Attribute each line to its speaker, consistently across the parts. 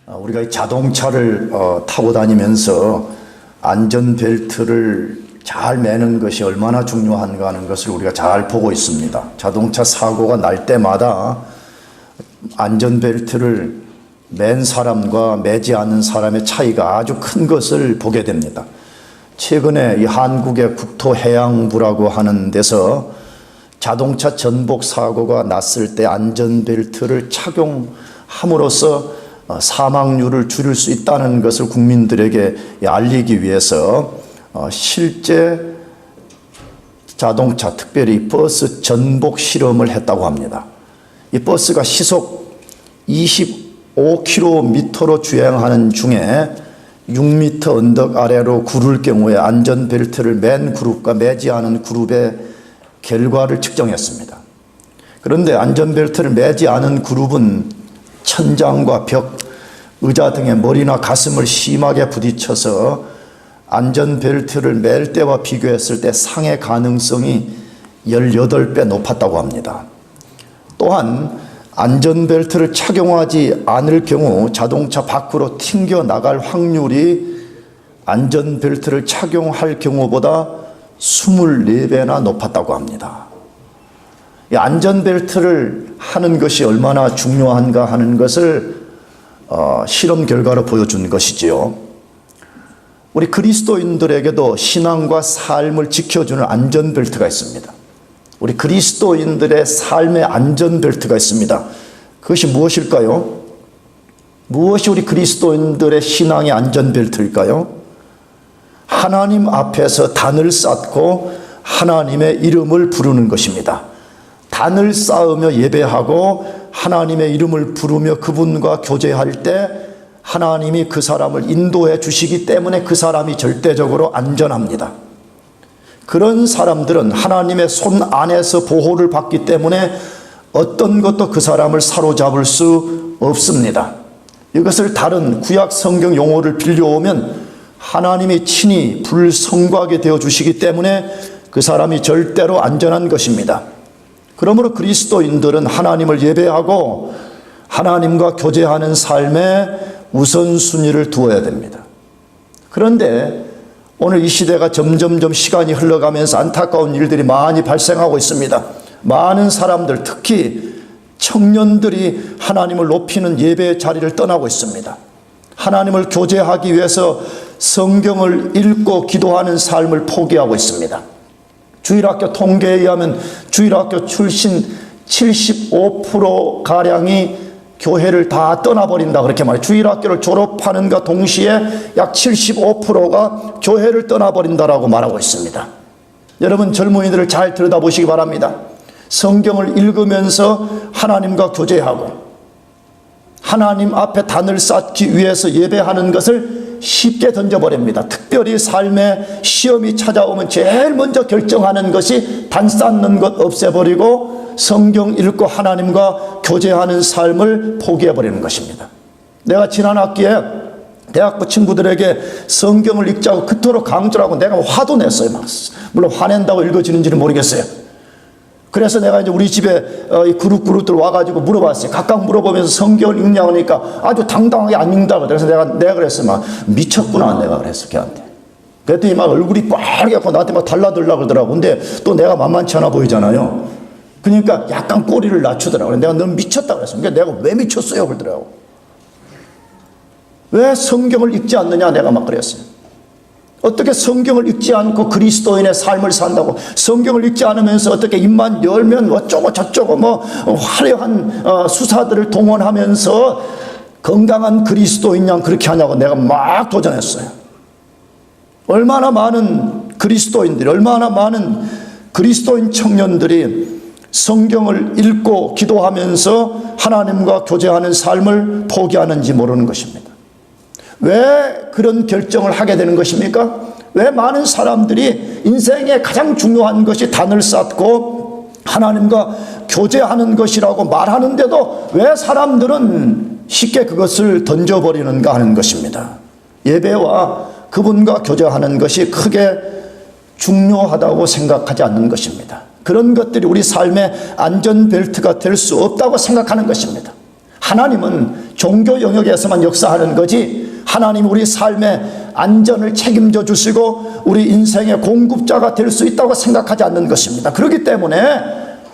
Speaker 1: 우리가 이 자동차를 타고 다니면서 안전벨트를 잘 매는 것이 얼마나 중요한가 하는 것을 우리가 잘 보고 있습니다. 자동차 사고가 날 때마다 안전벨트를 맨 사람과 매지 않은 사람의 차이가 아주 큰 것을 보게 됩니다. 최근에 이 한국의 국토해양부라고 하는 데서 자동차 전복 사고가 났을 때 안전벨트를 착용함으로써 사망률을 줄일 수 있다는 것을 국민들에게 알리기 위해서 실제 자동차, 특별히 버스 전복 실험을 했다고 합니다. 이 버스가 시속 25km로 주행하는 중에 6m 언덕 아래로 구를 경우에 안전벨트를 맨 그룹과 매지 않은 그룹의 결과를 측정했습니다. 그런데 안전벨트를 매지 않은 그룹은 천장과 벽, 의자 등의 머리나 가슴을 심하게 부딪혀서 안전벨트를 맬 때와 비교했을 때 상해 가능성이 18배 높았다고 합니다. 또한 안전벨트를 착용하지 않을 경우 자동차 밖으로 튕겨 나갈 확률이 안전벨트를 착용할 경우보다 24배나 높았다고 합니다. 이 안전벨트를 하는 것이 얼마나 중요한가 하는 것을 실험 결과로 보여준 것이지요. 우리 그리스도인들에게도 신앙과 삶을 지켜주는 안전벨트가 있습니다. 우리 그리스도인들의 삶의 안전벨트가 있습니다. 그것이 무엇일까요? 무엇이 우리 그리스도인들의 신앙의 안전벨트일까요? 하나님 앞에서 단을 쌓고 하나님의 이름을 부르는 것입니다. 단을 쌓으며 예배하고 하나님의 이름을 부르며 그분과 교제할 때 하나님이 그 사람을 인도해 주시기 때문에 그 사람이 절대적으로 안전합니다. 그런 사람들은 하나님의 손 안에서 보호를 받기 때문에 어떤 것도 그 사람을 사로잡을 수 없습니다. 이것을 다른 구약 성경 용어를 빌려오면 하나님이 친히 불성과하게 되어 주시기 때문에 그 사람이 절대로 안전한 것입니다. 그러므로 그리스도인들은 하나님을 예배하고 하나님과 교제하는 삶에 우선순위를 두어야 됩니다. 그런데 오늘 이 시대가 점점점 시간이 흘러가면서 안타까운 일들이 많이 발생하고 있습니다. 많은 사람들, 특히 청년들이 하나님을 높이는 예배의 자리를 떠나고 있습니다. 하나님을 교제하기 위해서 성경을 읽고 기도하는 삶을 포기하고 있습니다. 주일학교 통계에 의하면 주일학교 출신 75%가량이 교회를 다 떠나버린다 그렇게 말해요. 주일학교를 졸업하는가 동시에 약 75%가 교회를 떠나버린다라고 말하고 있습니다. 여러분 젊은이들을 잘 들여다보시기 바랍니다. 성경을 읽으면서 하나님과 교제하고 하나님 앞에 단을 쌓기 위해서 예배하는 것을 쉽게 던져버립니다. 특별히 삶에 시험이 찾아오면 제일 먼저 결정하는 것이 단 쌓는 것 없애버리고 성경 읽고 하나님과 교제하는 삶을 포기해버리는 것입니다. 내가 지난 학기에 대학부 친구들에게 성경을 읽자고 그토록 강조를 하고 내가 화도 냈어요. 물론 화낸다고 읽어지는지는 모르겠어요. 그래서 내가 이제 우리 집에 그룹들 와가지고 물어봤어요. 각각 물어보면서 성경을 읽냐고 하니까 아주 당당하게 안 읽는다고. 그래서 내가 그랬어요. 막 미쳤구나 내가 그랬어 걔한테. 그랬더니 막 얼굴이 빨개갖고 나한테 막 달라들려고 그러더라고. 근데 또 내가 만만치 않아 보이잖아요. 그러니까 약간 꼬리를 낮추더라고요. 내가 넌 미쳤다고 그랬어. 그러니까 내가 왜 미쳤어요? 그러더라고. 왜 성경을 읽지 않느냐? 내가 막 그랬어요. 어떻게 성경을 읽지 않고 그리스도인의 삶을 산다고? 성경을 읽지 않으면서 어떻게 입만 열면 어쩌고 저쩌고 화려한 수사들을 동원하면서 건강한 그리스도인 양 그렇게 하냐고 내가 막 도전했어요. 얼마나 많은 그리스도인들이, 얼마나 많은 그리스도인 청년들이 성경을 읽고 기도하면서 하나님과 교제하는 삶을 포기하는지 모르는 것입니다. 왜 그런 결정을 하게 되는 것입니까? 왜 많은 사람들이 인생의 가장 중요한 것이 단을 쌓고 하나님과 교제하는 것이라고 말하는데도 왜 사람들은 쉽게 그것을 던져버리는가 하는 것입니다. 예배와 그분과 교제하는 것이 크게 중요하다고 생각하지 않는 것입니다. 그런 것들이 우리 삶의 안전벨트가 될 수 없다고 생각하는 것입니다. 하나님은 종교 영역에서만 역사하는 거지 하나님 우리 삶의 안전을 책임져 주시고 우리 인생의 공급자가 될 수 있다고 생각하지 않는 것입니다. 그렇기 때문에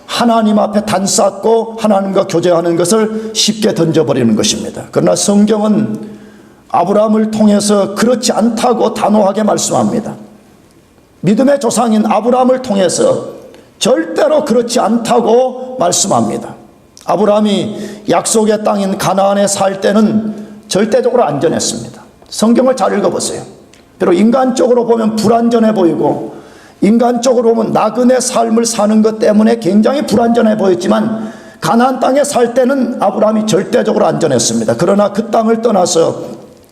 Speaker 1: 하나님 앞에 단쌓고 하나님과 교제하는 것을 쉽게 던져버리는 것입니다. 그러나 성경은 아브라함을 통해서 그렇지 않다고 단호하게 말씀합니다. 믿음의 조상인 아브라함을 통해서 절대로 그렇지 않다고 말씀합니다. 아브라함이 약속의 땅인 가나안에 살 때는 절대적으로 안전했습니다. 성경을 잘 읽어보세요. 비록 인간적으로 보면 불안전해 보이고 인간적으로 보면 나그네 삶을 사는 것 때문에 굉장히 불안전해 보였지만 가나안 땅에 살 때는 아브라함이 절대적으로 안전했습니다. 그러나 그 땅을 떠나서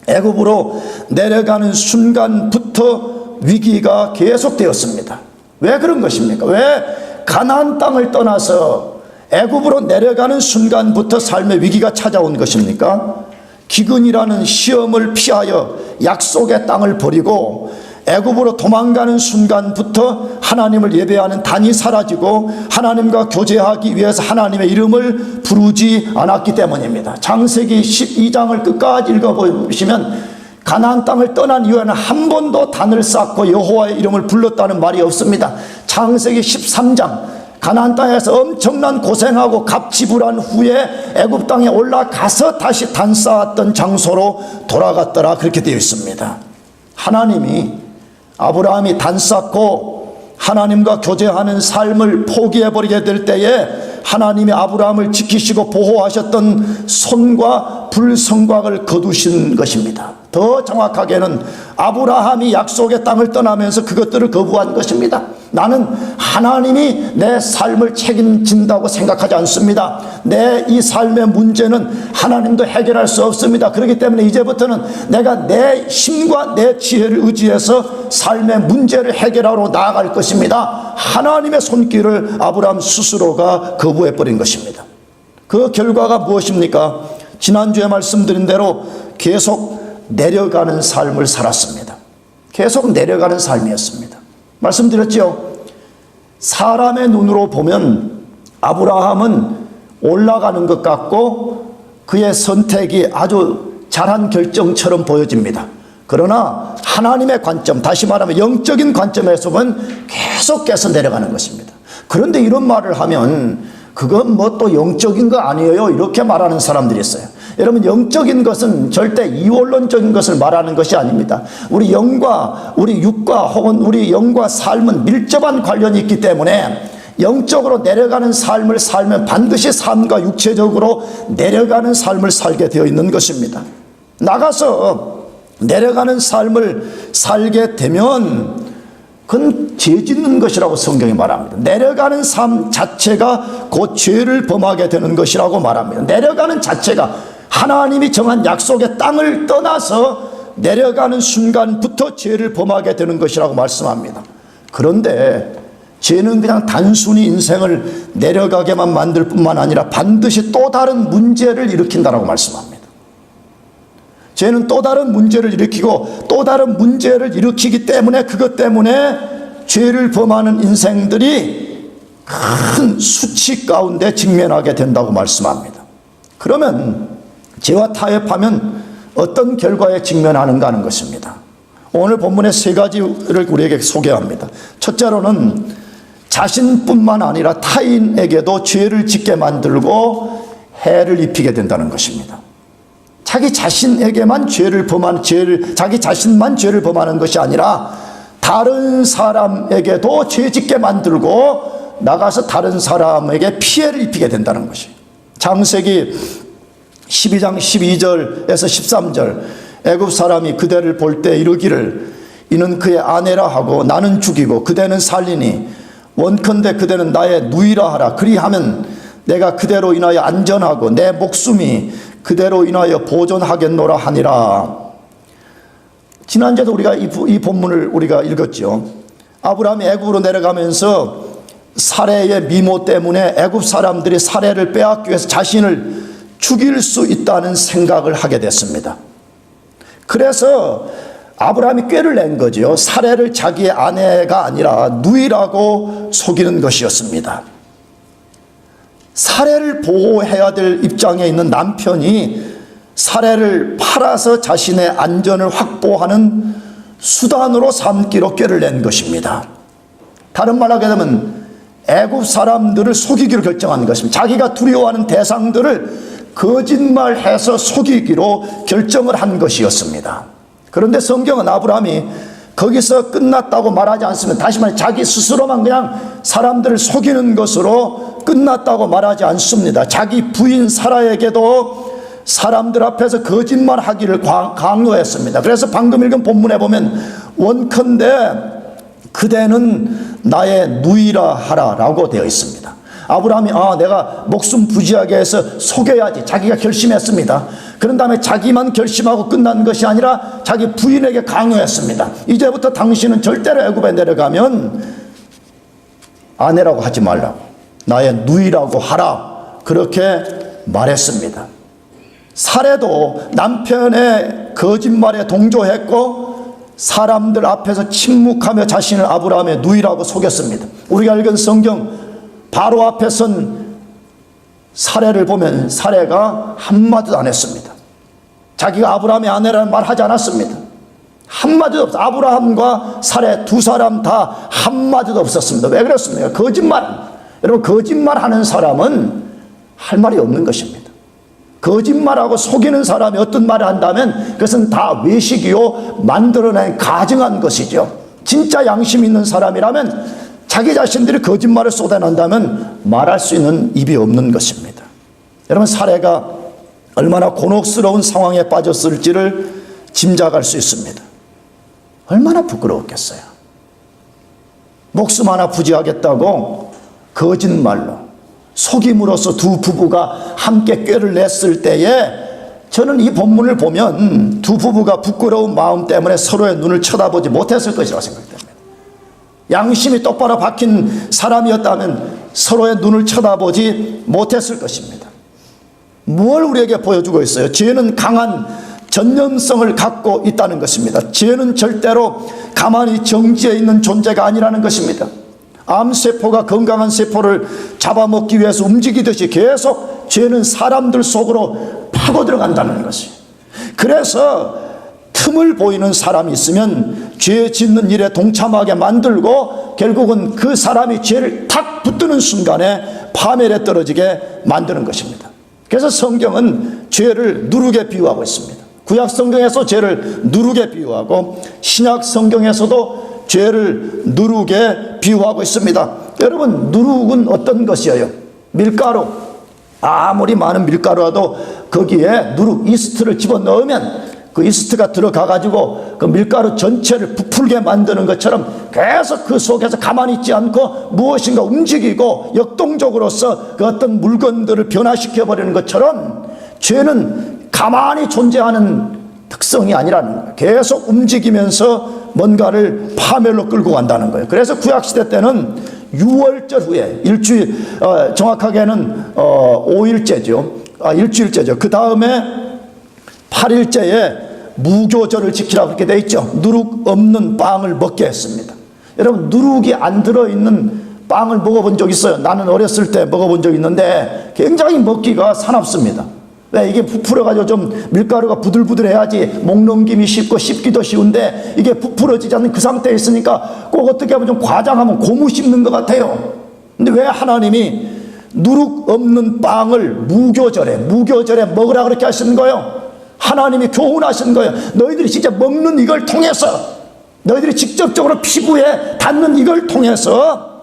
Speaker 1: 애굽으로 내려가는 순간부터 위기가 계속되었습니다. 왜 그런 것입니까? 왜 가나안 땅을 떠나서 애굽으로 내려가는 순간부터 삶의 위기가 찾아온 것입니까? 기근이라는 시험을 피하여 약속의 땅을 버리고 애굽으로 도망가는 순간부터 하나님을 예배하는 단이 사라지고 하나님과 교제하기 위해서 하나님의 이름을 부르지 않았기 때문입니다. 창세기 12장을 끝까지 읽어보시면 가나안 땅을 떠난 이후에는 한 번도 단을 쌓고 여호와의 이름을 불렀다는 말이 없습니다. 창세기 13장 가나안 땅에서 엄청난 고생하고 값지불한 후에 애굽 땅에 올라가서 다시 단 쌓았던 장소로 돌아갔더라 그렇게 되어 있습니다. 하나님이 아브라함이 단 쌓고 하나님과 교제하는 삶을 포기해버리게 될 때에 하나님이 아브라함을 지키시고 보호하셨던 손과 불성곽을 거두신 것입니다. 더 정확하게는 아브라함이 약속의 땅을 떠나면서 그것들을 거부한 것입니다. 나는 하나님이 내 삶을 책임진다고 생각하지 않습니다. 내 이 삶의 문제는 하나님도 해결할 수 없습니다. 그렇기 때문에 이제부터는 내가 내 힘과 내 지혜를 의지해서 삶의 문제를 해결하러 나아갈 것입니다. 하나님의 손길을 아브라함 스스로가 거부해버린 것입니다. 그 결과가 무엇입니까? 지난주에 말씀드린 대로 계속 내려가는 삶을 살았습니다. 계속 내려가는 삶이었습니다. 말씀드렸죠. 사람의 눈으로 보면 아브라함은 올라가는 것 같고 그의 선택이 아주 잘한 결정처럼 보여집니다. 그러나 하나님의 관점, 다시 말하면 영적인 관점에서 보면 계속해서 내려가는 것입니다. 그런데 이런 말을 하면 그건 뭐 또 영적인 거 아니에요 이렇게 말하는 사람들이 있어요. 여러분, 영적인 것은 절대 이원론적인 것을 말하는 것이 아닙니다. 우리 영과 우리 육과 혹은 우리 영과 삶은 밀접한 관련이 있기 때문에 영적으로 내려가는 삶을 살면 반드시 삶과 육체적으로 내려가는 삶을 살게 되어 있는 것입니다. 나가서 내려가는 삶을 살게 되면 그건 죄 짓는 것이라고 성경이 말합니다. 내려가는 삶 자체가 곧 죄를 범하게 되는 것이라고 말합니다. 내려가는 자체가 하나님이 정한 약속의 땅을 떠나서 내려가는 순간부터 죄를 범하게 되는 것이라고 말씀합니다. 그런데 죄는 그냥 단순히 인생을 내려가게만 만들 뿐만 아니라 반드시 또 다른 문제를 일으킨다라고 말씀합니다. 죄는 또 다른 문제를 일으키고 또 다른 문제를 일으키기 때문에 그것 때문에 죄를 범하는 인생들이 큰 수치 가운데 직면하게 된다고 말씀합니다. 그러면 죄와 타협하면 어떤 결과에 직면하는가 하는 것입니다. 오늘 본문의 세 가지를 우리에게 소개합니다. 첫째로는 자신뿐만 아니라 타인에게도 죄를 짓게 만들고 해를 입히게 된다는 것입니다. 자기 자신에게만 자기 자신만 죄를 범하는 것이 아니라 다른 사람에게도 죄 짓게 만들고 나가서 다른 사람에게 피해를 입히게 된다는 것이에요. 창세기 12장 12절에서 13절 애굽 사람이 그대를 볼 때 이르기를 이는 그의 아내라 하고 나는 죽이고 그대는 살리니 원컨대 그대는 나의 누이라 하라. 그리하면 내가 그대로 인하여 안전하고 내 목숨이 그대로 인하여 보존하겠노라 하니라. 지난주에도 우리가 이 본문을 우리가 읽었죠. 아브라함이 애굽으로 내려가면서 사레의 미모 때문에 애굽 사람들이 사레를 빼앗기 위해서 자신을 죽일 수 있다는 생각을 하게 됐습니다. 그래서 아브라함이 꾀를 낸 거죠. 사레를 자기의 아내가 아니라 누이라고 속이는 것이었습니다. 사레를 보호해야 될 입장에 있는 남편이 사례를 팔아서 자신의 안전을 확보하는 수단으로 삼기로 꾀를 낸 것입니다. 다른 말로 하게 되면 애굽 사람들을 속이기로 결정한 것입니다. 자기가 두려워하는 대상들을 거짓말해서 속이기로 결정을 한 것이었습니다. 그런데 성경은 아브라함이 거기서 끝났다고 말하지 않습니다. 다시 말해 자기 스스로만 그냥 사람들을 속이는 것으로 끝났다고 말하지 않습니다. 자기 부인 사라에게도 사람들 앞에서 거짓말하기를 강요했습니다. 그래서 방금 읽은 본문에 보면 원컨대 그대는 나의 누이라 하라 라고 되어 있습니다. 아브라함이 내가 목숨 부지하게 해서 속여야지 자기가 결심했습니다. 그런 다음에 자기만 결심하고 끝난 것이 아니라 자기 부인에게 강요했습니다. 이제부터 당신은 절대로 애굽에 내려가면 아내라고 하지 말라고, 나의 누이라고 하라, 그렇게 말했습니다. 사례도 남편의 거짓말에 동조했고 사람들 앞에서 침묵하며 자신을 아브라함의 누이라고 속였습니다. 우리가 읽은 성경 바로 앞에 선 사례를 보면 사례가 한마디도 안 했습니다. 자기가 아브라함의 아내라는 말 하지 않았습니다. 한마디도 없었어요. 아브라함과 사례 두 사람 다 한마디도 없었습니다. 왜 그렇습니까? 여러분, 거짓말하는 사람은 할 말이 없는 것입니다. 거짓말하고 속이는 사람이 어떤 말을 한다면 그것은 다 외식이요 만들어낸 가증한 것이죠. 진짜 양심 있는 사람이라면 자기 자신들이 거짓말을 쏟아낸다면 말할 수 있는 입이 없는 것입니다. 여러분, 사례가 얼마나 곤혹스러운 상황에 빠졌을지를 짐작할 수 있습니다. 얼마나 부끄러웠겠어요. 목숨 하나 부지하겠다고 거짓말로 속임으로써 두 부부가 함께 꾀를 냈을 때에 저는 이 본문을 보면 두 부부가 부끄러운 마음 때문에 서로의 눈을 쳐다보지 못했을 것이라고 생각됩니다. 양심이 똑바로 박힌 사람이었다면 서로의 눈을 쳐다보지 못했을 것입니다. 뭘 우리에게 보여주고 있어요? 죄는 강한 전념성을 갖고 있다는 것입니다. 죄는 절대로 가만히 정지해 있는 존재가 아니라는 것입니다. 암세포가 건강한 세포를 잡아먹기 위해서 움직이듯이 계속 죄는 사람들 속으로 파고 들어간다는 것이에요. 그래서 틈을 보이는 사람이 있으면 죄 짓는 일에 동참하게 만들고 결국은 그 사람이 죄를 탁 붙드는 순간에 파멸에 떨어지게 만드는 것입니다. 그래서 성경은 죄를 누룩에 비유하고 있습니다. 구약 성경에서 죄를 누룩에 비유하고 신약 성경에서도 죄를 누룩에 비유하고 있습니다. 여러분, 누룩은 어떤 것이에요? 밀가루. 아무리 많은 밀가루라도 거기에 누룩, 이스트를 집어넣으면 그 이스트가 들어가가지고 그 밀가루 전체를 부풀게 만드는 것처럼 계속 그 속에서 가만히 있지 않고 무엇인가 움직이고 역동적으로서 그 어떤 물건들을 변화시켜버리는 것처럼 죄는 가만히 존재하는 특성이 아니라는 거예요. 계속 움직이면서 뭔가를 파멸로 끌고 간다는 거예요. 그래서 구약시대 때는 유월절 후에 일주일, 정확하게는 5일째죠. 일주일째죠. 그 다음에 8일째에 무교절을 지키라고 그렇게 돼 있죠. 누룩 없는 빵을 먹게 했습니다. 여러분, 누룩이 안 들어있는 빵을 먹어본 적 있어요? 나는 어렸을 때 먹어본 적 있는데 굉장히 먹기가 사납습니다. 왜? 이게 부풀어가지고 좀 밀가루가 부들부들해야지 목 넘김이 쉽고 씹기도 쉬운데 이게 부풀어지지 않는 그 상태에 있으니까 꼭 어떻게 하면 좀 과장하면 고무 씹는 것 같아요. 근데 왜 하나님이 누룩 없는 빵을 무교절에 먹으라 그렇게 하시는 거예요? 하나님이 교훈하신 거예요. 너희들이 진짜 먹는 이걸 통해서, 너희들이 직접적으로 피부에 닿는 이걸 통해서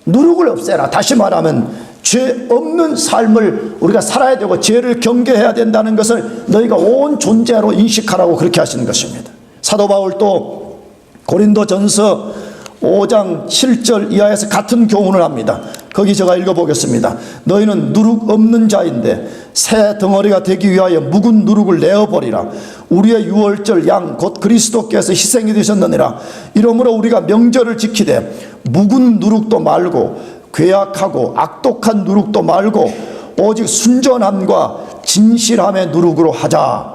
Speaker 1: 누룩을 없애라. 다시 말하면 죄 없는 삶을 우리가 살아야 되고 죄를 경계해야 된다는 것을 너희가 온 존재로 인식하라고 그렇게 하시는 것입니다. 사도 바울도 고린도전서 5장 7절 이하에서 같은 교훈을 합니다. 거기 제가 읽어보겠습니다. 너희는 누룩 없는 자인데 새 덩어리가 되기 위하여 묵은 누룩을 내어버리라. 우리의 유월절 양 곧 그리스도께서 희생이 되셨느니라. 이러므로 우리가 명절을 지키되 묵은 누룩도 말고 괴악하고 악독한 누룩도 말고 오직 순전함과 진실함의 누룩으로 하자.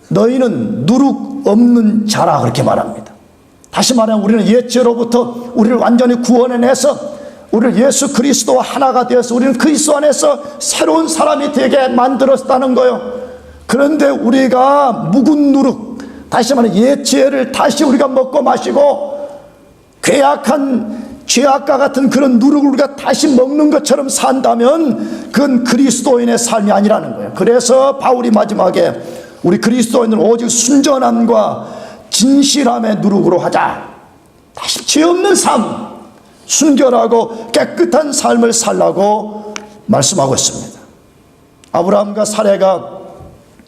Speaker 1: 너희는 누룩 없는 자라 그렇게 말합니다. 다시 말하면 우리는 옛죄로부터 우리를 완전히 구원해내서 우리를 예수 그리스도와 하나가 되어서 우리는 그리스도 안에서 새로운 사람이 되게 만들었다는 거예요. 그런데 우리가 묵은 누룩, 다시 말해 옛 지혜를 다시 우리가 먹고 마시고 괴악한 죄악과 같은 그런 누룩을 우리가 다시 먹는 것처럼 산다면 그건 그리스도인의 삶이 아니라는 거예요. 그래서 바울이 마지막에 우리 그리스도인은 오직 순전함과 진실함의 누룩으로 하자. 다시 죄 없는 삶, 순결하고 깨끗한 삶을 살라고 말씀하고 있습니다. 아브라함과 사레가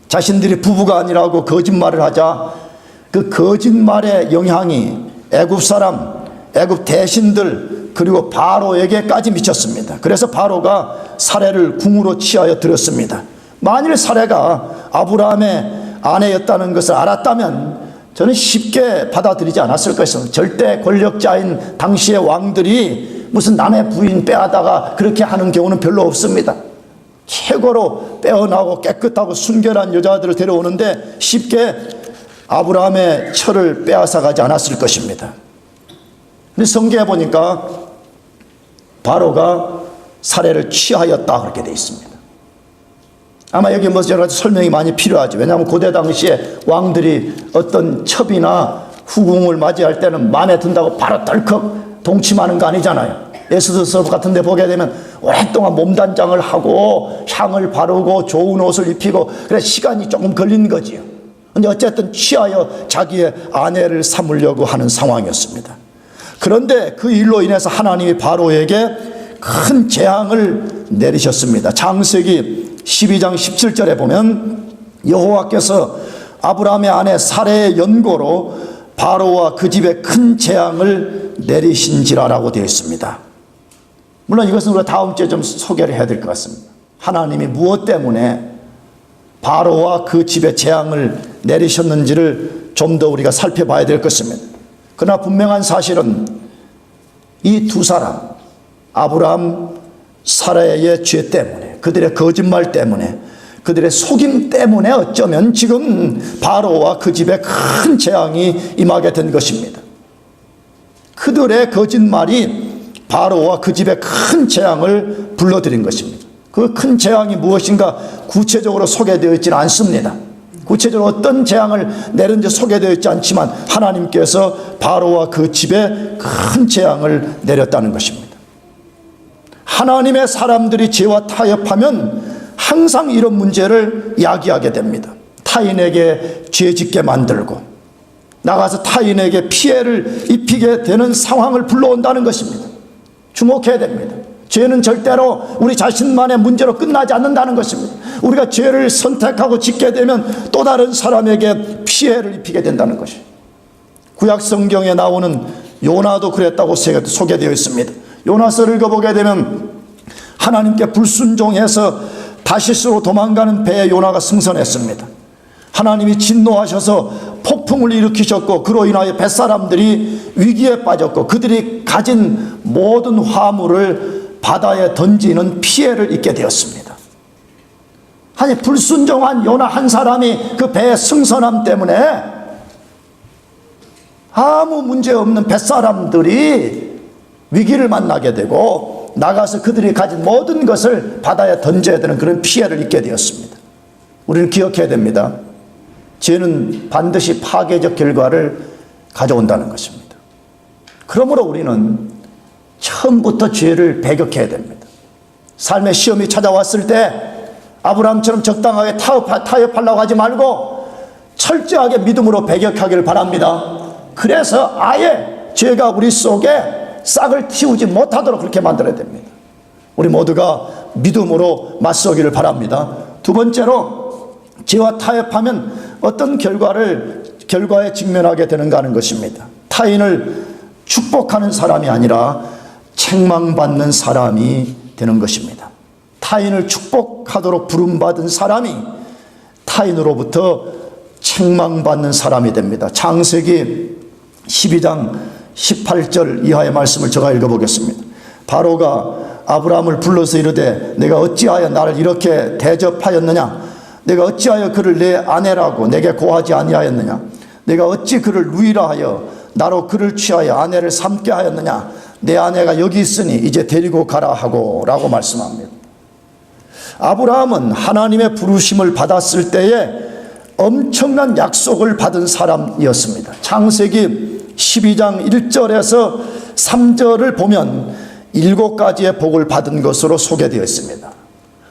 Speaker 1: 자신들이 부부가 아니라고 거짓말을 하자 그 거짓말의 영향이 애굽 사람, 애굽 대신들 그리고 바로에게까지 미쳤습니다. 그래서 바로가 사레를 궁으로 취하여 들었습니다. 만일 사레가 아브라함의 아내였다는 것을 알았다면 저는 쉽게 받아들이지 않았을 것입니다. 절대 권력자인 당시의 왕들이 무슨 남의 부인 빼앗다가 그렇게 하는 경우는 별로 없습니다. 최고로 빼어나고 깨끗하고 순결한 여자들을 데려오는데 쉽게 아브라함의 처를 빼앗아 가지 않았을 것입니다. 근데 성경에 보니까 바로가 사례를 취하였다 그렇게 되어 있습니다. 아마 여기 뭐 여러 가지 설명이 많이 필요하죠. 왜냐하면 고대 당시에 왕들이 어떤 첩이나 후궁을 맞이할 때는 마음에 든다고 바로 덜컥 동침하는 거 아니잖아요. 에스더서 같은 데 보게 되면 오랫동안 몸단장을 하고 향을 바르고 좋은 옷을 입히고 그래서 시간이 조금 걸린 거지요. 근데 어쨌든 취하여 자기의 아내를 삼으려고 하는 상황이었습니다. 그런데 그 일로 인해서 하나님이 바로에게 큰 재앙을 내리셨습니다. 창세기 12장 17절에 보면 여호와께서 아브라함의 아내 사레의 연고로 바로와 그 집에 큰 재앙을 내리신지라라고 되어 있습니다. 물론 이것은 우리가 다음 주에 좀 소개를 해야 될 것 같습니다. 하나님이 무엇 때문에 바로와 그 집에 재앙을 내리셨는지를 좀 더 우리가 살펴봐야 될 것입니다. 그러나 분명한 사실은 이 두 사람 아브라함 사라의 죄 때문에 그들의 거짓말 때문에 그들의 속임 때문에 어쩌면 지금 바로와 그 집에 큰 재앙이 임하게 된 것입니다. 그들의 거짓말이 바로와 그 집에 큰 재앙을 불러들인 것입니다. 그 큰 재앙이 무엇인가 구체적으로 소개되어 있지는 않습니다. 구체적으로 어떤 재앙을 내는지 소개되어 있지 않지만 하나님께서 바로와 그 집에 큰 재앙을 내렸다는 것입니다. 하나님의 사람들이 죄와 타협하면 항상 이런 문제를 야기하게 됩니다. 타인에게 죄 짓게 만들고 나가서 타인에게 피해를 입히게 되는 상황을 불러온다는 것입니다. 주목해야 됩니다. 죄는 절대로 우리 자신만의 문제로 끝나지 않는다는 것입니다. 우리가 죄를 선택하고 짓게 되면 또 다른 사람에게 피해를 입히게 된다는 것이에요. 구약 성경에 나오는 요나도 그랬다고 소개되어 있습니다. 요나서를 읽어보게 되면 하나님께 불순종해서 다시스로 도망가는 배에 요나가 승선했습니다. 하나님이 진노하셔서 폭풍을 일으키셨고 그로 인하여 뱃사람들이 위기에 빠졌고 그들이 가진 모든 화물을 바다에 던지는 피해를 입게 되었습니다. 아니 불순종한 요나 한 사람이 그 배의 승선함 때문에 아무 문제 없는 뱃사람들이 위기를 만나게 되고 나가서 그들이 가진 모든 것을 바다에 던져야 되는 그런 피해를 입게 되었습니다. 우리는 기억해야 됩니다. 죄는 반드시 파괴적 결과를 가져온다는 것입니다. 그러므로 우리는 처음부터 죄를 배격해야 됩니다. 삶의 시험이 찾아왔을 때 아브라함처럼 적당하게 타협하려고 하지 말고 철저하게 믿음으로 배격하기를 바랍니다. 그래서 아예 죄가 우리 속에 싹을 틔우지 못하도록 그렇게 만들어야 됩니다. 우리 모두가 믿음으로 맞서기를 바랍니다. 두 번째로 죄와 타협하면 어떤 결과에 직면하게 되는가 하는 것입니다. 타인을 축복하는 사람이 아니라 책망받는 사람이 되는 것입니다. 타인을 축복하도록 부름받은 사람이 타인으로부터 책망받는 사람이 됩니다. 창세기 12장 18절 이하의 말씀을 제가 읽어보겠습니다. 바로가 아브라함을 불러서 이르되 내가 어찌하여 나를 이렇게 대접하였느냐? 내가 어찌하여 그를 내 아내라고 내게 고하지 아니하였느냐? 내가 어찌 그를 누이라 하여 나로 그를 취하여 아내를 삼게 하였느냐? 내 아내가 여기 있으니 이제 데리고 가라 하고 라고 말씀합니다. 아브라함은 하나님의 부르심을 받았을 때에 엄청난 약속을 받은 사람이었습니다. 창세기 12장 1절에서 3절을 보면 7가지의 복을 받은 것으로 소개되어 있습니다.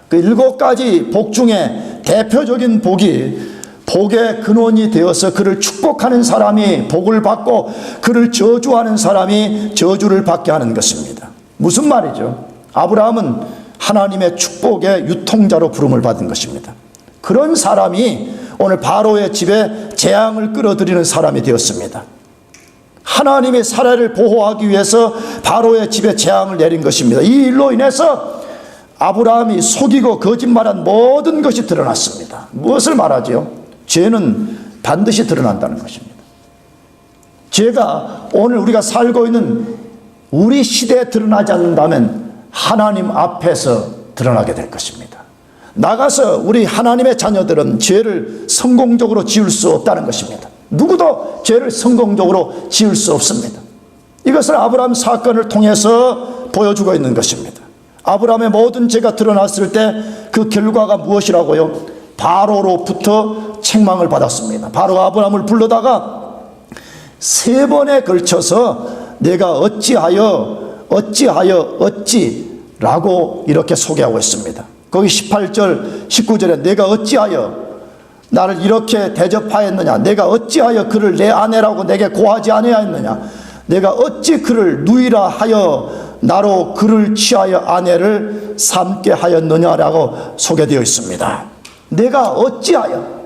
Speaker 1: 그 7가지 복 중에 대표적인 복이 복의 근원이 되어서 그를 축복하는 사람이 복을 받고 그를 저주하는 사람이 저주를 받게 하는 것입니다. 무슨 말이죠? 아브라함은 하나님의 축복의 유통자로 부름을 받은 것입니다. 그런 사람이 오늘 바로의 집에 재앙을 끌어들이는 사람이 되었습니다. 하나님의 사례를 보호하기 위해서 바로의 집에 재앙을 내린 것입니다. 이 일로 인해서 아브라함이 속이고 거짓말한 모든 것이 드러났습니다. 무엇을 말하죠? 죄는 반드시 드러난다는 것입니다. 죄가 오늘 우리가 살고 있는 우리 시대에 드러나지 않는다면 하나님 앞에서 드러나게 될 것입니다. 나가서 우리 하나님의 자녀들은 죄를 성공적으로 지을 수 없다는 것입니다. 누구도 죄를 성공적으로 지을 수 없습니다. 이것을 아브라함 사건을 통해서 보여주고 있는 것입니다. 아브라함의 모든 죄가 드러났을 때 그 결과가 무엇이라고요? 바로로부터 책망을 받았습니다. 바로가 아브라함을 불러다가 3번에 걸쳐서 내가 어찌라고 이렇게 소개하고 있습니다. 거기 18절 19절에 내가 어찌하여 나를 이렇게 대접하였느냐, 내가 어찌하여 그를 내 아내라고 내게 고하지 아니하였느냐, 내가 어찌 그를 누이라 하여 나로 그를 취하여 아내를 삼게 하였느냐라고 소개되어 있습니다. 내가 어찌하여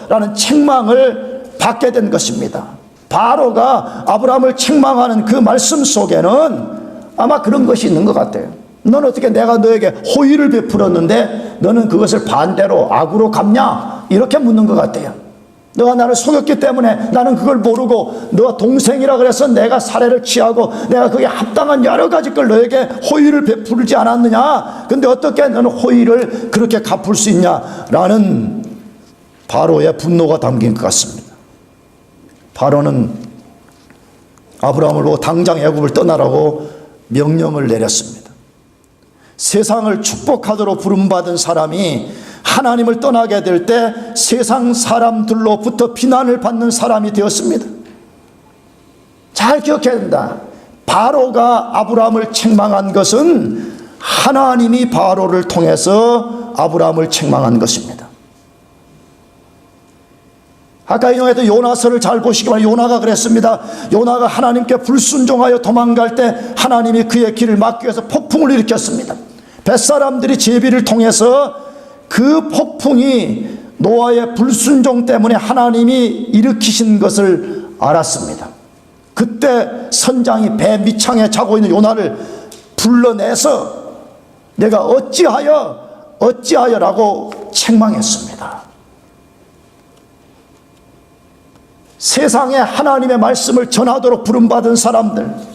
Speaker 1: 라는 책망을 받게 된 것입니다. 바로가 아브라함을 책망하는 그 말씀 속에는 아마 그런 것이 있는 것 같아요. 너는 어떻게 내가 너에게 호의를 베풀었는데 너는 그것을 반대로 악으로 갚냐? 이렇게 묻는 것 같아요. 너가 나를 속였기 때문에 나는 그걸 모르고 너가 동생이라 그래서 내가 사례를 취하고 내가 그게 합당한 여러 가지 걸 너에게 호의를 베풀지 않았느냐? 근데 어떻게 너는 호의를 그렇게 갚을 수 있냐? 라는 바로의 분노가 담긴 것 같습니다. 바로는 아브라함을 보고 당장 애굽을 떠나라고 명령을 내렸습니다. 세상을 축복하도록 부름받은 사람이 하나님을 떠나게 될 때 세상 사람들로부터 비난을 받는 사람이 되었습니다. 잘 기억해야 된다. 바로가 아브라함을 책망한 것은 하나님이 바로를 통해서 아브라함을 책망한 것입니다. 아까 인용했던 요나서를 잘 보시기 바랍니다. 요나가 그랬습니다. 요나가 하나님께 불순종하여 도망갈 때 하나님이 그의 길을 막기 위해서 폭풍을 일으켰습니다. 뱃사람들이 제비를 통해서 그 폭풍이 노아의 불순종 때문에 하나님이 일으키신 것을 알았습니다. 그때 선장이 배 밑창에 자고 있는 요나를 불러내서 내가 어찌하여라고 책망했습니다. 세상에 하나님의 말씀을 전하도록 부름받은 사람들,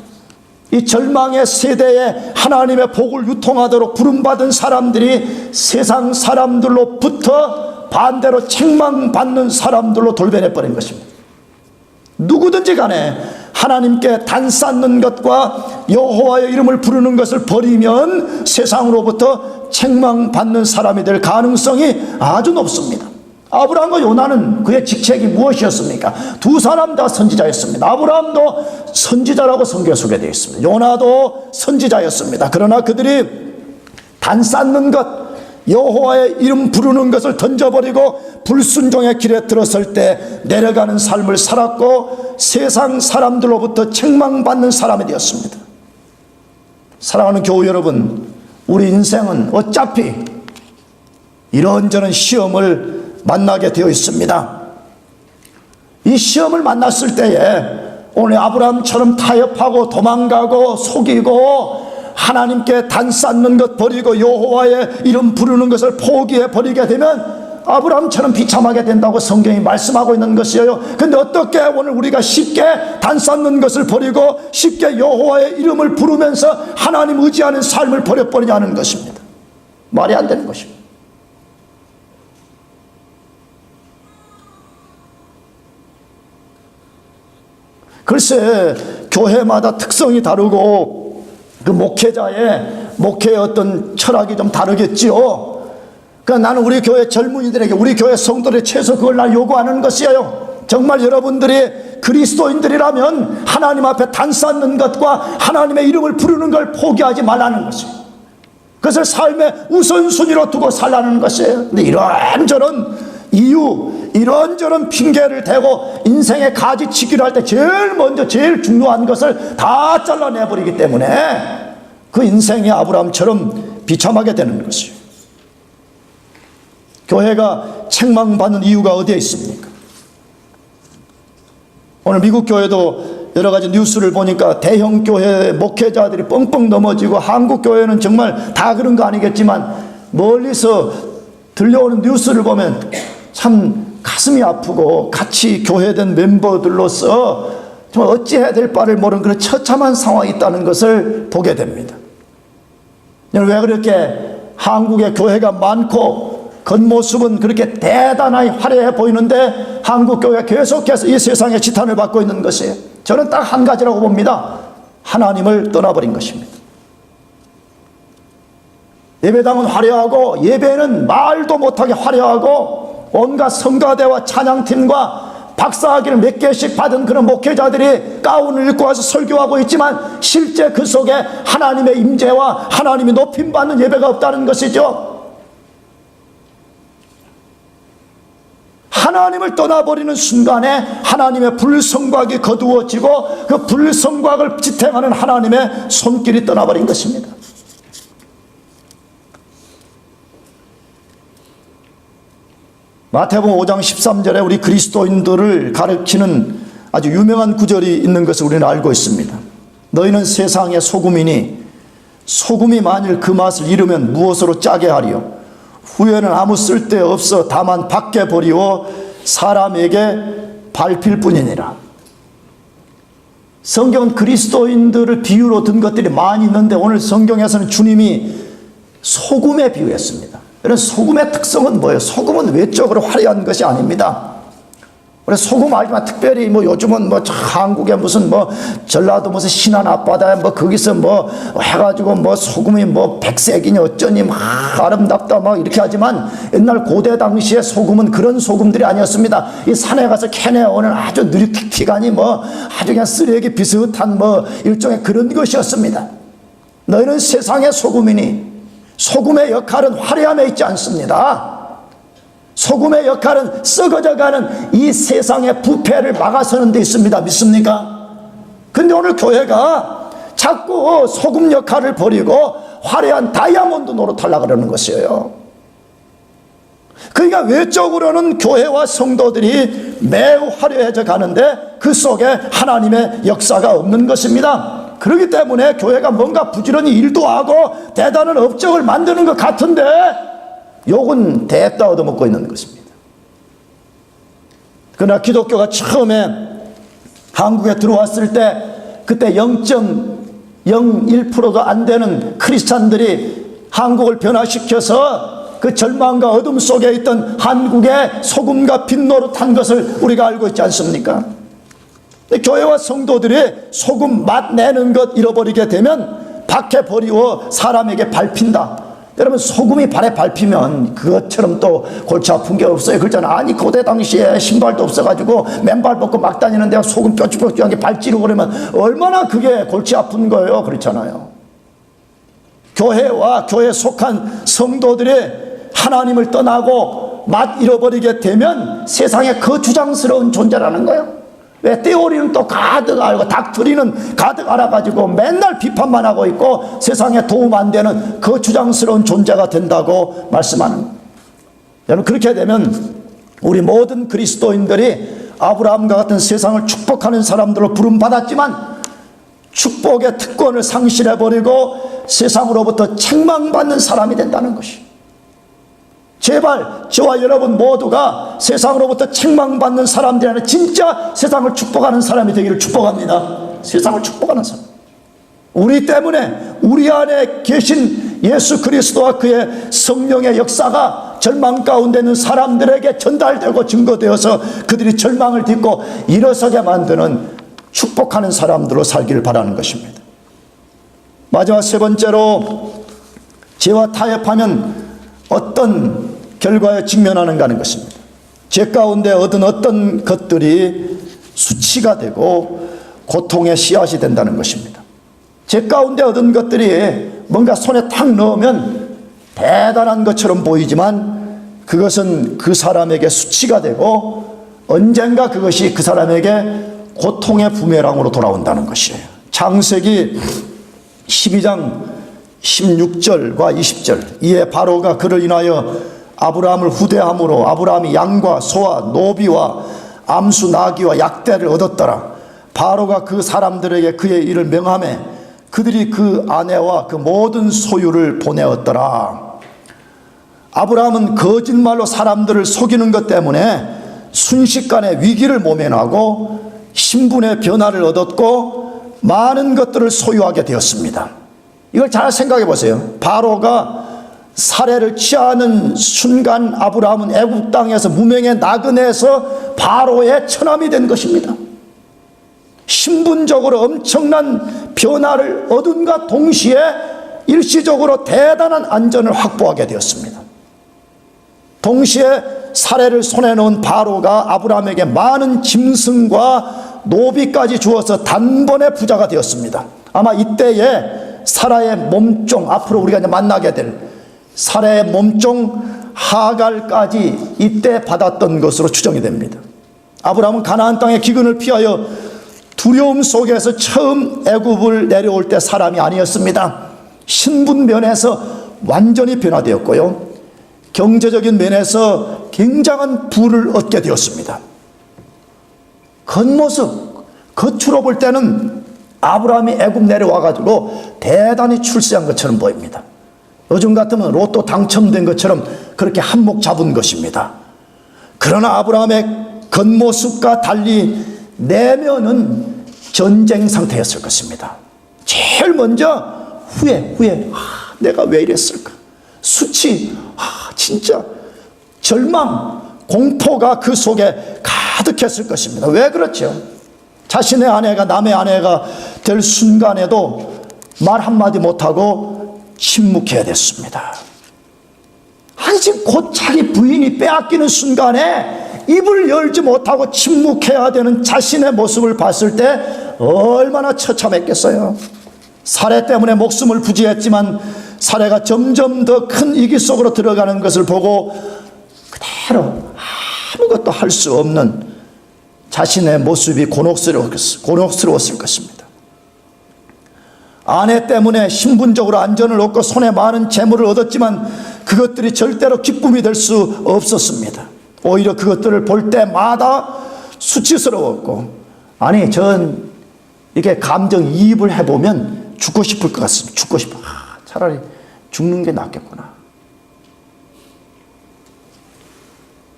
Speaker 1: 이 절망의 세대에 하나님의 복을 유통하도록 부름받은 사람들이 세상 사람들로부터 반대로 책망받는 사람들로 돌변해버린 것입니다. 누구든지 간에 하나님께 단 쌓는 것과 여호와의 이름을 부르는 것을 버리면 세상으로부터 책망받는 사람이 될 가능성이 아주 높습니다. 아브라함과 요나는 그의 직책이 무엇이었습니까? 두 사람 다 선지자였습니다. 아브라함도 선지자라고 성경에 소개되어 있습니다. 요나도 선지자였습니다. 그러나 그들이 단 쌓는 것, 여호와의 이름 부르는 것을 던져버리고 불순종의 길에 들어설 때 내려가는 삶을 살았고 세상 사람들로부터 책망받는 사람이 되었습니다. 사랑하는 교우 여러분, 우리 인생은 어차피 이런저런 시험을 만나게 되어 있습니다. 이 시험을 만났을 때에 오늘 아브라함처럼 타협하고 도망가고 속이고 하나님께 단 쌓는 것 버리고 여호와의 이름 부르는 것을 포기해 버리게 되면 아브라함처럼 비참하게 된다고 성경이 말씀하고 있는 것이에요. 근데 어떻게 오늘 우리가 쉽게 단 쌓는 것을 버리고 쉽게 여호와의 이름을 부르면서 하나님 의지하는 삶을 버려버리냐는 것입니다. 말이 안 되는 것입니다. 글쎄, 교회마다 특성이 다르고 그 목회자의 목회의 어떤 철학이 좀 다르겠지요. 그러니까 나는 우리 교회 젊은이들에게, 우리 교회 성도들의 최소 그걸 날 요구하는 것이에요. 정말 여러분들이 그리스도인들이라면 하나님 앞에 단쌓는 것과 하나님의 이름을 부르는 걸 포기하지 말라는 것이에요. 그것을 삶의 우선순위로 두고 살라는 것이에요. 근데 이런저런 이유, 이런저런 핑계를 대고 인생의 가지치기를 할 때 제일 먼저 제일 중요한 것을 다 잘라내버리기 때문에 그 인생이 아브라함처럼 비참하게 되는 것이에요. 교회가 책망받는 이유가 어디에 있습니까? 오늘 미국 교회도 여러 가지 뉴스를 보니까 대형 교회 목회자들이 뻥뻥 넘어지고, 한국 교회는 정말 다 그런 거 아니겠지만 멀리서 들려오는 뉴스를 보면 참 가슴이 아프고, 같이 교회된 멤버들로서 좀 어찌해야 될 바를 모르는 그런 처참한 상황이 있다는 것을 보게 됩니다. 왜 그렇게 한국의 교회가 많고 겉모습은 그렇게 대단하게 화려해 보이는데 한국 교회가 계속해서 이 세상의 지탄을 받고 있는 것이에요? 저는 딱 한 가지라고 봅니다. 하나님을 떠나버린 것입니다. 예배당은 화려하고, 예배는 말도 못하게 화려하고, 온갖 성가대와 찬양팀과 박사학위를 몇 개씩 받은 그런 목회자들이 가운을 입고 와서 설교하고 있지만 실제 그 속에 하나님의 임재와 하나님이 높임받는 예배가 없다는 것이죠. 하나님을 떠나버리는 순간에 하나님의 불성곽이 거두어지고 그 불성곽을 지탱하는 하나님의 손길이 떠나버린 것입니다. 마태복음 5장 13절에 우리 그리스도인들을 가르치는 아주 유명한 구절이 있는 것을 우리는 알고 있습니다. 너희는 세상의 소금이니 소금이 만일 그 맛을 잃으면 무엇으로 짜게 하리요? 후에는 아무 쓸데없어 다만 밖에 버리고 사람에게 밟힐 뿐이니라. 성경은 그리스도인들을 비유로 든 것들이 많이 있는데 오늘 성경에서는 주님이 소금에 비유했습니다. 이런 소금의 특성은 뭐예요? 소금은 외적으로 화려한 것이 아닙니다. 우리 소금 알지만 특별히 요즘은 한국에 무슨 전라도 무슨 신안 앞바다에 거기서 해가지고 소금이 백색이니 어쩌니 아름답다 이렇게 하지만 옛날 고대 당시에 소금은 그런 소금들이 아니었습니다. 이 산에 가서 캐내오는 아주 느릿틱틱하니 아주 그냥 쓰레기 비슷한 일종의 그런 것이었습니다. 너희는 세상의 소금이니 소금의 역할은 화려함에 있지 않습니다. 소금의 역할은 썩어져가는 이 세상의 부패를 막아서는 데 있습니다. 믿습니까? 근데 오늘 교회가 자꾸 소금 역할을 버리고 화려한 다이아몬드 노릇하려고 그러는 것이에요. 그러니까 외적으로는 교회와 성도들이 매우 화려해져 가는데 그 속에 하나님의 역사가 없는 것입니다. 그렇기 때문에 교회가 뭔가 부지런히 일도 하고 대단한 업적을 만드는 것 같은데 욕은 대따 얻어먹고 있는 것입니다. 그러나 기독교가 처음에 한국에 들어왔을 때 그때 0.01%도 안 되는 크리스찬들이 한국을 변화시켜서 그 절망과 어둠 속에 있던 한국의 소금과 빛 노릇한 것을 우리가 알고 있지 않습니까? 교회와 성도들이 소금 맛 내는 것 잃어버리게 되면 밖에 버리고 사람에게 밟힌다. 여러분, 소금이 발에 밟히면 그것처럼 또 골치 아픈 게 없어요. 그렇잖아. 아니 고대 당시에 신발도 없어가지고 맨발 벗고 막 다니는데 소금 뾰족뾰족한 게 발찌르고 그러면 얼마나 그게 골치 아픈 거예요. 그렇잖아요. 교회와 교회에 속한 성도들이 하나님을 떠나고 맛 잃어버리게 되면 세상에 거추장스러운 존재라는 거예요. 왜? 떼오리는 또 가득 알고 닥터리는 가득 알아가지고 맨날 비판만 하고 있고 세상에 도움 안 되는 거추장스러운 존재가 된다고 말씀하는 거예요. 여러분, 그렇게 되면 우리 모든 그리스도인들이 아브라함과 같은 세상을 축복하는 사람들로 부름받았지만 축복의 특권을 상실해버리고 세상으로부터 책망받는 사람이 된다는 것이에요. 제발 저와 여러분 모두가 세상으로부터 책망받는 사람들이 아니라 진짜 세상을 축복하는 사람이 되기를 축복합니다. 세상을 축복하는 사람. 우리 때문에 우리 안에 계신 예수 그리스도와 그의 성령의 역사가 절망 가운데 있는 사람들에게 전달되고 증거되어서 그들이 절망을 딛고 일어서게 만드는 축복하는 사람들로 살기를 바라는 것입니다. 마지막 세 번째로 죄와 타협하면 어떤 결과에 직면하는가 하는 것입니다. 죄 가운데 얻은 어떤 것들이 수치가 되고 고통의 씨앗이 된다는 것입니다. 죄 가운데 얻은 것들이 뭔가 손에 탁 넣으면 대단한 것처럼 보이지만 그것은 그 사람에게 수치가 되고 언젠가 그것이 그 사람에게 고통의 부메랑으로 돌아온다는 것이에요. 창세기 12장 16절과 20절, 이에 바로가 그를 인하여 아브라함을 후대함으로 아브라함이 양과 소와 노비와 암수 나귀와 약대를 얻었더라. 바로가 그 사람들에게 그의 일을 명하매 그들이 그 아내와 그 모든 소유를 보내었더라. 아브라함은 거짓말로 사람들을 속이는 것 때문에 순식간에 위기를 모면하고 신분의 변화를 얻었고 많은 것들을 소유하게 되었습니다. 이걸 잘 생각해 보세요. 바로가 살해를 취하는 순간 아브라함은 애굽 땅에서 무명의 나그네에서 바로의 처남이 된 것입니다. 신분적으로 엄청난 변화를 얻은과 동시에 일시적으로 대단한 안전을 확보하게 되었습니다. 동시에 살해를 손에 넣은 바로가 아브라함에게 많은 짐승과 노비까지 주어서 단번에 부자가 되었습니다. 아마 이때에 사라의 몸종, 앞으로 우리가 이제 만나게 될 사라의 몸종 하갈까지 이때 받았던 것으로 추정이 됩니다. 아브라함은 가나안 땅의 기근을 피하여 두려움 속에서 처음 애굽을 내려올 때 사람이 아니었습니다. 신분 면에서 완전히 변화되었고요, 경제적인 면에서 굉장한 부를 얻게 되었습니다. 겉모습, 겉으로 볼 때는 아브라함이 애굽 내려와가지고 대단히 출세한 것처럼 보입니다. 요즘 같으면 로또 당첨된 것처럼 그렇게 한몫 잡은 것입니다. 그러나 아브라함의 겉모습과 달리 내면은 전쟁 상태였을 것입니다. 제일 먼저 후회, 내가 왜 이랬을까? 수치, 진짜 절망, 공포가 그 속에 가득했을 것입니다. 왜 그렇죠? 자신의 아내가 남의 아내가 될 순간에도 말 한마디 못하고 침묵해야 됐습니다. 아니 지금 곧 자기 부인이 빼앗기는 순간에 입을 열지 못하고 침묵해야 되는 자신의 모습을 봤을 때 얼마나 처참했겠어요. 살해 때문에 목숨을 부지했지만 살해가 점점 더 큰 위기 속으로 들어가는 것을 보고 그대로 아무것도 할 수 없는 자신의 모습이 곤혹스러웠을 것입니다. 아내 때문에 신분적으로 안전을 얻고 손에 많은 재물을 얻었지만 그것들이 절대로 기쁨이 될 수 없었습니다. 오히려 그것들을 볼 때마다 수치스러웠고, 아니 전 이렇게 감정이입을 해보면 죽고 싶을 것 같습니다. 죽고 싶어. 차라리 죽는 게 낫겠구나.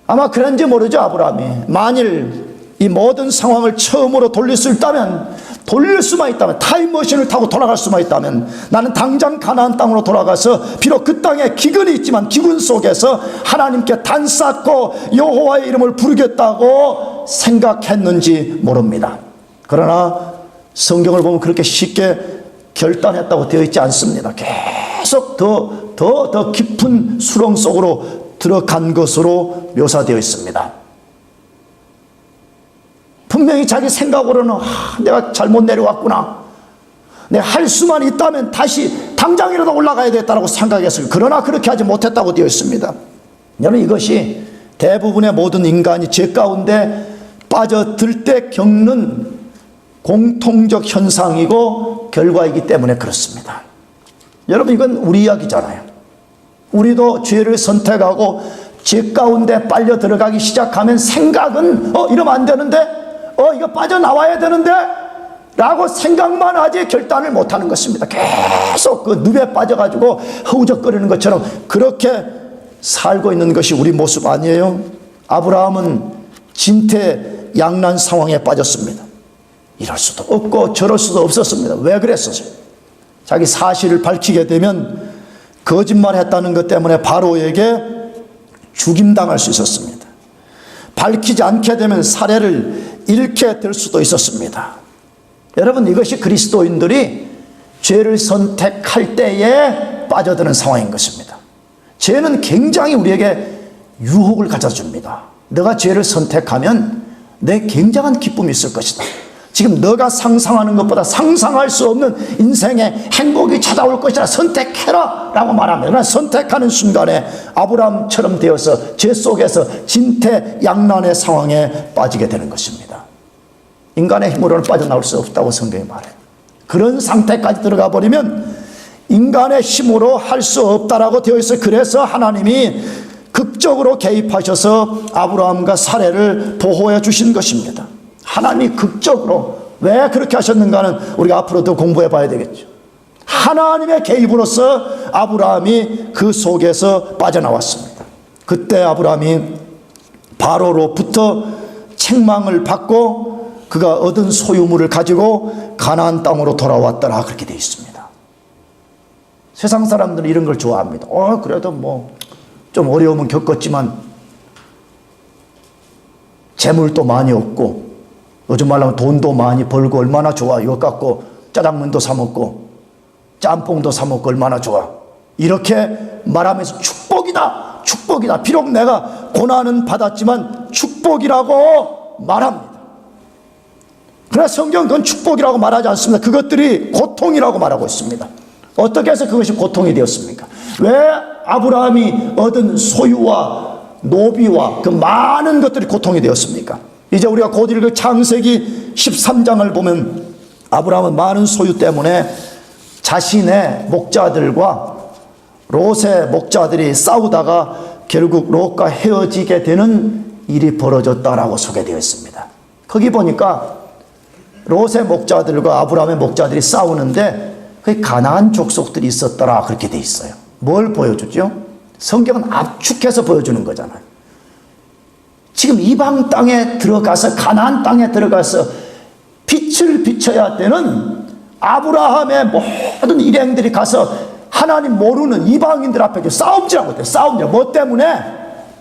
Speaker 1: 아마 그런지 모르죠. 아브라함이 만일 이 모든 상황을 처음으로 돌릴 수 있다면, 돌릴 수만 있다면, 타임머신을 타고 돌아갈 수만 있다면 나는 당장 가나안 땅으로 돌아가서 비록 그 땅에 기근이 있지만 기근 속에서 하나님께 단쌓고 여호와의 이름을 부르겠다고 생각했는지 모릅니다. 그러나 성경을 보면 그렇게 쉽게 결단했다고 되어 있지 않습니다. 계속 더 깊은 수렁 속으로 들어간 것으로 묘사되어 있습니다. 분명히 자기 생각으로는 내가 잘못 내려왔구나, 내가 할 수만 있다면 다시 당장이라도 올라가야 되겠다고 생각했어요. 그러나 그렇게 하지 못했다고 되어 있습니다. 저는 이것이 대부분의 모든 인간이 죄 가운데 빠져들 때 겪는 공통적 현상이고 결과이기 때문에 그렇습니다. 여러분, 이건 우리 이야기잖아요. 우리도 죄를 선택하고 죄 가운데 빨려 들어가기 시작하면 생각은 이러면 안 되는데, 이거 빠져나와야 되는데 라고 생각만 하지 결단을 못하는 것입니다. 계속 그 늪에 빠져가지고 허우적거리는 것처럼 그렇게 살고 있는 것이 우리 모습 아니에요? 아브라함은 진퇴양난 상황에 빠졌습니다. 이럴 수도 없고 저럴 수도 없었습니다. 왜 그랬었어요? 자기 사실을 밝히게 되면 거짓말했다는 것 때문에 바로에게 죽임당할 수 있었습니다. 밝히지 않게 되면 살해를 잃게 될 수도 있었습니다. 여러분, 이것이 그리스도인들이 죄를 선택할 때에 빠져드는 상황인 것입니다. 죄는 굉장히 우리에게 유혹을 가져줍니다. 너가 죄를 선택하면 내 굉장한 기쁨이 있을 것이다. 지금 너가 상상하는 것보다 상상할 수 없는 인생의 행복이 찾아올 것이라 선택해라 라고 말합니다. 그러나 선택하는 순간에 아브라함처럼 되어서 죄 속에서 진퇴양난의 상황에 빠지게 되는 것입니다. 인간의 힘으로는 빠져나올 수 없다고 성경이 말해요. 그런 상태까지 들어가 버리면 인간의 힘으로 할 수 없다라고 되어 있어요. 그래서 하나님이 극적으로 개입하셔서 아브라함과 사례를 보호해 주신 것입니다. 하나님이 극적으로 왜 그렇게 하셨는가는 우리가 앞으로도 공부해 봐야 되겠죠. 하나님의 개입으로서 아브라함이 그 속에서 빠져나왔습니다. 그때 아브라함이 바로로부터 책망을 받고 그가 얻은 소유물을 가지고 가나안 땅으로 돌아왔더라 그렇게 되어 있습니다. 세상 사람들은 이런 걸 좋아합니다. 그래도 뭐 좀 어려움은 겪었지만 재물도 많이 얻고 요즘 말로 하면 돈도 많이 벌고 얼마나 좋아. 이거 갖고 짜장면도 사 먹고 짬뽕도 사 먹고 얼마나 좋아. 이렇게 말하면서 축복이다, 축복이다. 비록 내가 고난은 받았지만 축복이라고 말합니다. 그러나 성경은 그건 축복이라고 말하지 않습니다. 그것들이 고통이라고 말하고 있습니다. 어떻게 해서 그것이 고통이 되었습니까? 왜 아브라함이 얻은 소유와 노비와 그 많은 것들이 고통이 되었습니까? 이제 우리가 곧 읽을 창세기 13장을 보면 아브라함은 많은 소유 때문에 자신의 목자들과 롯의 목자들이 싸우다가 결국 롯과 헤어지게 되는 일이 벌어졌다라고 소개되어 있습니다. 거기 보니까 롯의 목자들과 아브라함의 목자들이 싸우는데 그 가나안 족속들이 있었더라 그렇게 돼 있어요. 뭘 보여주죠? 성경은 압축해서 보여주는 거잖아요. 지금 이방 땅에 들어가서 가나안 땅에 들어가서 빛을 비춰야 되는 아브라함의 모든 일행들이 가서 하나님 모르는 이방인들 앞에 싸움질하고 있대요. 싸움질. 뭐 때문에?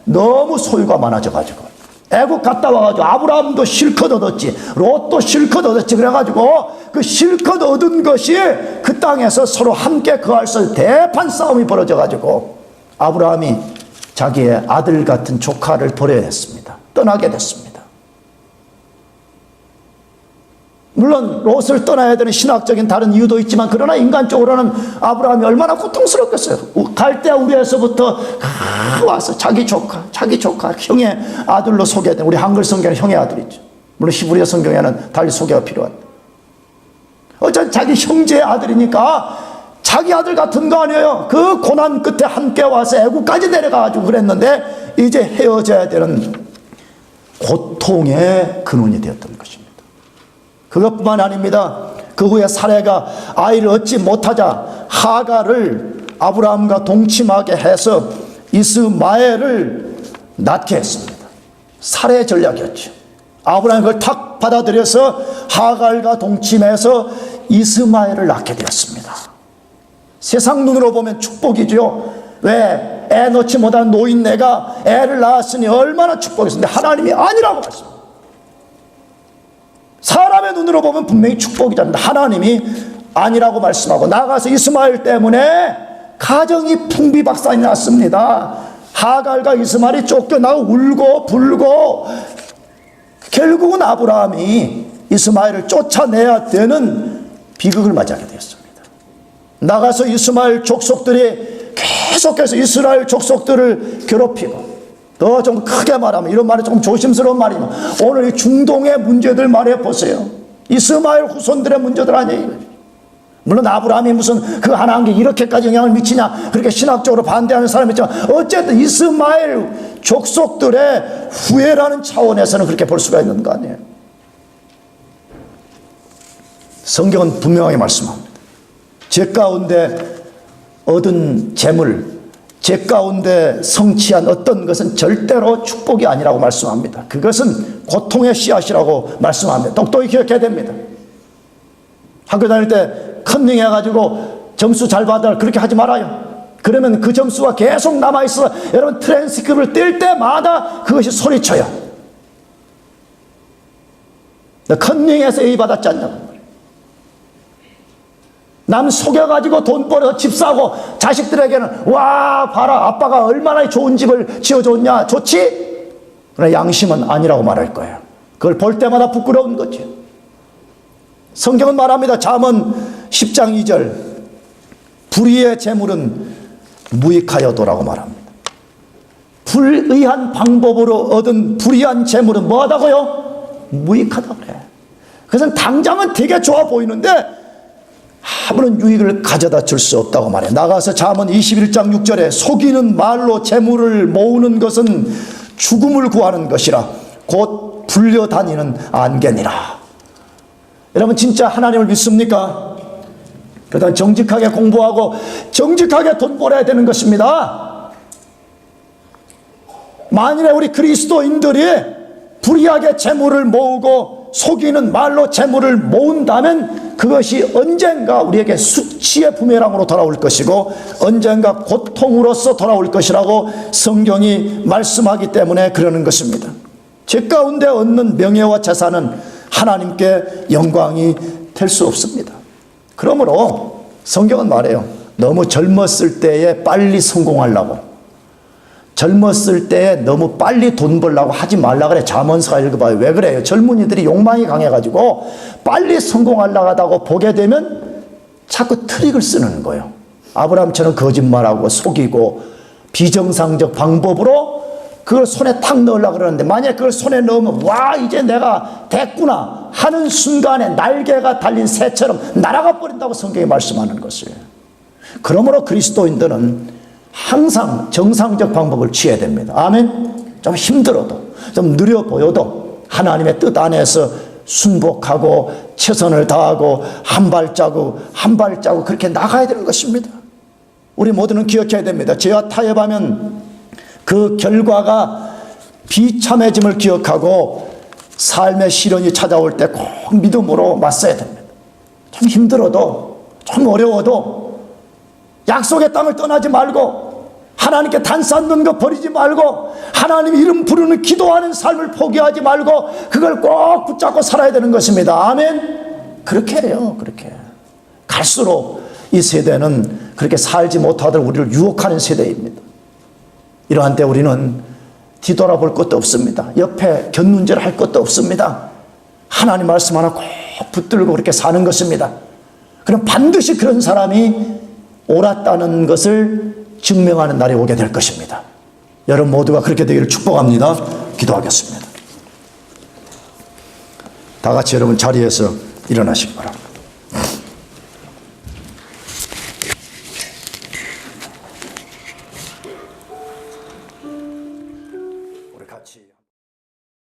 Speaker 1: 너무 소유가 많아져 가지고 애국 갔다 와가지고 아브라함도 실컷 얻었지, 롯도 실컷 얻었지. 그래가지고 그 실컷 얻은 것이 그 땅에서 서로 함께 거할 수 있는 대판 싸움이 벌어져가지고 아브라함이 자기의 아들 같은 조카를 버려야 했습니다. 떠나게 됐습니다. 물론 롯을 떠나야 되는 신학적인 다른 이유도 있지만 그러나 인간적으로는 아브라함이 얼마나 고통스럽겠어요. 갈대아 우리에서부터 와서 자기 조카 형의 아들로 소개된, 우리 한글 성경에는 형의 아들이죠. 물론 히브리어 성경에는 달리 소개가 필요한데 어차피 자기 형제의 아들이니까 자기 아들 같은 거 아니에요. 그 고난 끝에 함께 와서 애국까지 내려가가지고 그랬는데 이제 헤어져야 되는 고통의 근원이 되었던 것입니다. 그것뿐만 아닙니다. 그 후에 사레가 아이를 얻지 못하자 하갈을 아브라함과 동침하게 해서 이스마엘을 낳게 했습니다. 사레의 전략이었죠. 아브라함이 그걸 탁 받아들여서 하갈과 동침해서 이스마엘을 낳게 되었습니다. 세상 눈으로 보면 축복이죠. 왜? 애 낳지 못한 노인네가 애를 낳았으니 얼마나 축복이었는데 하나님이 아니라고 말씀합니다. 사람의 눈으로 보면 분명히 축복이잖아요. 하나님이 아니라고 말씀하고 나가서 이스마엘 때문에 가정이 풍비박산이 났습니다. 하갈과 이스마엘이 쫓겨나고 울고 불고 결국은 아브라함이 이스마엘을 쫓아내야 되는 비극을 맞이하게 되었습니다. 나가서 이스마엘 족속들이 계속해서 이스라엘 족속들을 괴롭히고, 더 좀 크게 말하면, 이런 말이 조금 조심스러운 말이지만 오늘 이 중동의 문제들 말해 보세요. 이스마엘 후손들의 문제들 아니에요. 물론 아브라함이 무슨 그 하나 한 게 이렇게까지 영향을 미치냐 그렇게 신학적으로 반대하는 사람이 있지만 어쨌든 이스마엘 족속들의 후예라는 차원에서는 그렇게 볼 수가 있는 거 아니에요. 성경은 분명하게 말씀합니다. 죄 가운데 얻은 재물, 죄 가운데 성취한 어떤 것은 절대로 축복이 아니라고 말씀합니다. 그것은 고통의 씨앗이라고 말씀합니다. 똑똑히 기억해야 됩니다. 학교 다닐 때 컨닝 해가지고 점수 잘 받아 그렇게 하지 말아요. 그러면 그 점수가 계속 남아있어 여러분 트랜스크립트를 뜰 때마다 그것이 소리쳐요. 너 컨닝해서 A 받았지 않냐고. 남 속여가지고 돈 벌어 집 사고 자식들에게는 와 봐라 아빠가 얼마나 좋은 집을 지어줬냐 좋지? 그러나 양심은 아니라고 말할 거예요. 그걸 볼 때마다 부끄러운 거죠. 성경은 말합니다. 잠언 10장 2절 불의의 재물은 무익하여도라고 말합니다. 불의한 방법으로 얻은 불의한 재물은 뭐하다고요? 무익하다고 그래. 그래서 당장은 되게 좋아 보이는데 아무런 유익을 가져다 줄 수 없다고 말해. 나가서 잠언 21장 6절에 속이는 말로 재물을 모으는 것은 죽음을 구하는 것이라 곧 불려다니는 안개니라. 여러분 진짜 하나님을 믿습니까? 그러다 정직하게 공부하고 정직하게 돈 벌어야 되는 것입니다. 만일에 우리 그리스도인들이 불의하게 재물을 모으고 속이는 말로 재물을 모은다면 그것이 언젠가 우리에게 수치의 부메랑으로 돌아올 것이고 언젠가 고통으로서 돌아올 것이라고 성경이 말씀하기 때문에 그러는 것입니다. 제 가운데 얻는 명예와 재산은 하나님께 영광이 될 수 없습니다. 그러므로 성경은 말해요. 너무 젊었을 때에 빨리 성공하려고 젊었을 때에 너무 빨리 돈 벌려고 하지 말라 그래. 잠언서 읽어봐요. 왜 그래요? 젊은이들이 욕망이 강해가지고 빨리 성공하려고 하다고 보게 되면 자꾸 트릭을 쓰는 거예요. 아브라함처럼 거짓말하고 속이고 비정상적 방법으로 그걸 손에 탁 넣으려고 그러는데 만약에 그걸 손에 넣으면 와 이제 내가 됐구나 하는 순간에 날개가 달린 새처럼 날아가 버린다고 성경이 말씀하는 것이에요. 그러므로 그리스도인들은 항상 정상적 방법을 취해야 됩니다. 아멘. 좀 힘들어도 좀 느려 보여도 하나님의 뜻 안에서 순복하고 최선을 다하고 한 발자국 한 발자국 그렇게 나가야 되는 것입니다. 우리 모두는 기억해야 됩니다. 죄와 타협하면 그 결과가 비참해짐을 기억하고 삶의 시련이 찾아올 때 꼭 믿음으로 맞서야 됩니다. 좀 힘들어도 좀 어려워도 약속의 땅을 떠나지 말고 하나님께 단 쌓는 거 버리지 말고 하나님 이름 부르는 기도하는 삶을 포기하지 말고 그걸 꼭 붙잡고 살아야 되는 것입니다. 아멘. 그렇게 해요. 그렇게 갈수록 이 세대는 그렇게 살지 못하도록 우리를 유혹하는 세대입니다. 이러한 때 우리는 뒤돌아볼 것도 없습니다. 옆에 곁눈질 할 것도 없습니다. 하나님 말씀 하나 꼭 붙들고 그렇게 사는 것입니다. 그럼 반드시 그런 사람이 옳았다는 것을 증명하는 날이 오게 될 것입니다. 여러분 모두가 그렇게 되기를 축복합니다. 기도하겠습니다. 다 같이 여러분 자리에서 일어나시기 바랍니다. 우리 같이